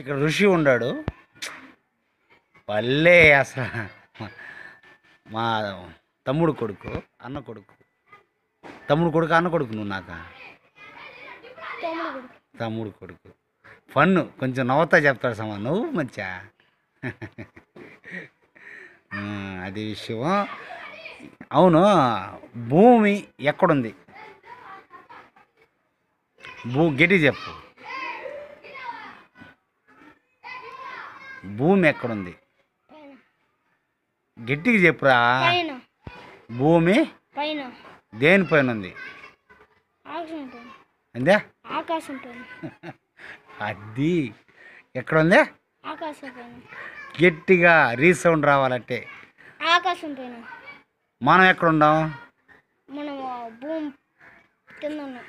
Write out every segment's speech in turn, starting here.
ఇక్కడ ఋషి ఉన్నాడు. పల్లె అసలు మా తమ్ముడు కొడుకు, అన్న కొడుకు, తమ్ముడు కొడుకు, అన్న కొడుకు. నువ్వు నాక తమ్ముడు కొడుకు. ఫన్ను కొంచెం నవ్వుతా చెప్తాడు సమా. నువ్వు మంచిగా అది విషయం. అవును, భూమి ఎక్కడుంది? గట్టి చెప్పు. భూమి ఎక్కడుంది? గట్టిగా చెప్పురా. భూమి దేనిపైన ఉంది? అందే అది ఎక్కడుంది? గట్టిగా రీసౌండ్ రావాలంటే ఆకాశం పైన. మనం ఎక్కడున్నాం? మనం భూమి కింద ఉన్నాం.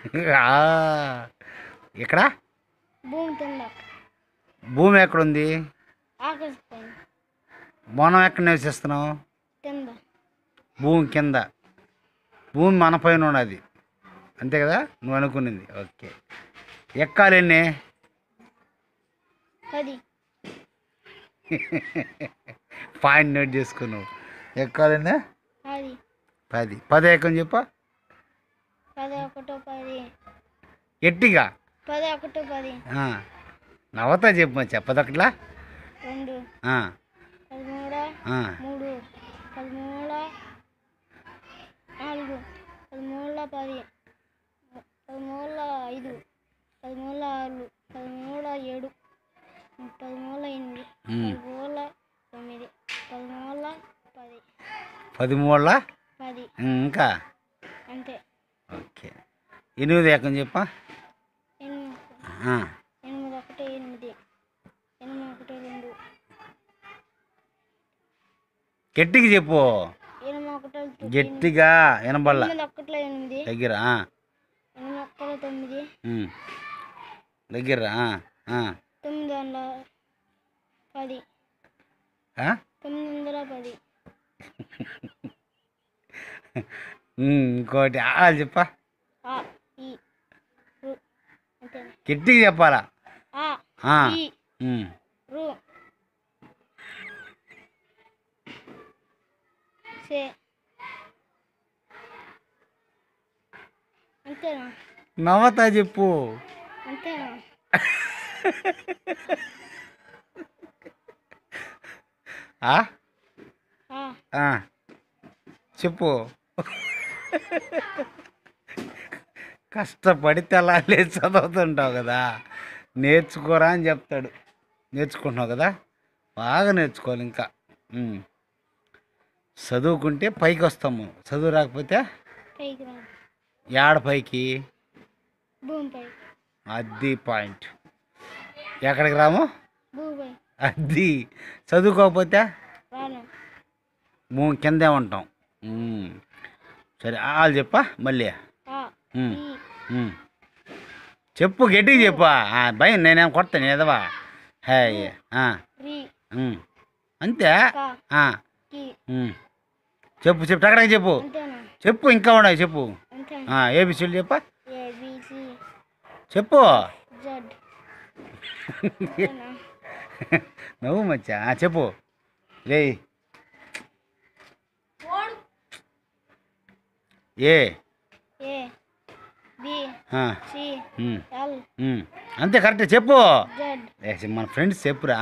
ఇక్కడ భూమి కింద. భూమి ఎక్కడుంది? ఆకాశం పైన. మనం ఎక్కడ నివసిస్తున్నాం? కింద. భూమి కింద. భూమి మన పైన ఉన్నది, అంతే కదా నువ్వు అనుకున్నది. ఓకే, ఎక్కాలి ఎన్ని? 10. పాయింట్ నోట్ చేసుకున్నావు. ఎక్కాలన్నా 10. 10. 10 ఎక్కని చెప్పా. 10 1 10. గట్టిగా 10 1 10. నవ్వుతా చెప్పు. చెప్పదట్లా. 2 13 3 13 4 13 10 13 5 13 6 13 7 13 8 13 9 13 10. 13 10. ఇంకా అంతే. ఓకే, 8 ఎక్కని చెప్పా. 8 1 8 8 1 2. గట్టిగా చెప్పు. 8 1 గట్టిగా వినబల్ల. 8 1 8 దగ్గర 8 1 9 దగ్గర 910. 910. ఇంకోటి చెప్పా. గట్టిగా చెప్పాలా. అంతేనా? నవ్వుతా చెప్పు. అంతేనా? చెప్పు. కష్టపడి తెల్లాలి చదువుతుంటావు కదా, నేర్చుకోరా అని చెప్తాడు. నేర్చుకుంటున్నావు కదా, బాగా నేర్చుకోవాలి. ఇంకా చదువుకుంటే పైకి వస్తాము. చదువు రాకపోతే ఏడ పైకి? అది పాయింట్. ఎక్కడికి రాము? అది చదువుకోకపోతే భూమి కిందే ఉంటాం. సరే, వాళ్ళు చెప్పా మళ్ళీ. చెప్పు, గట్టిగా చెప్పా. భయం నేనేం కొడతాను ఏదవా. హాయ్ అంతే. చెప్పు చెప్పు, అక్కడికి చెప్పు. చెప్పు, ఇంకా ఉన్నాయి చెప్పు. ఏబిసిలు చెప్పా. చెప్పు. నువ్వు మచ్చా చెప్పు. రే అంతే కరెక్ట్ చెప్పు. మన ఫ్రెండ్స్ చెప్పురా.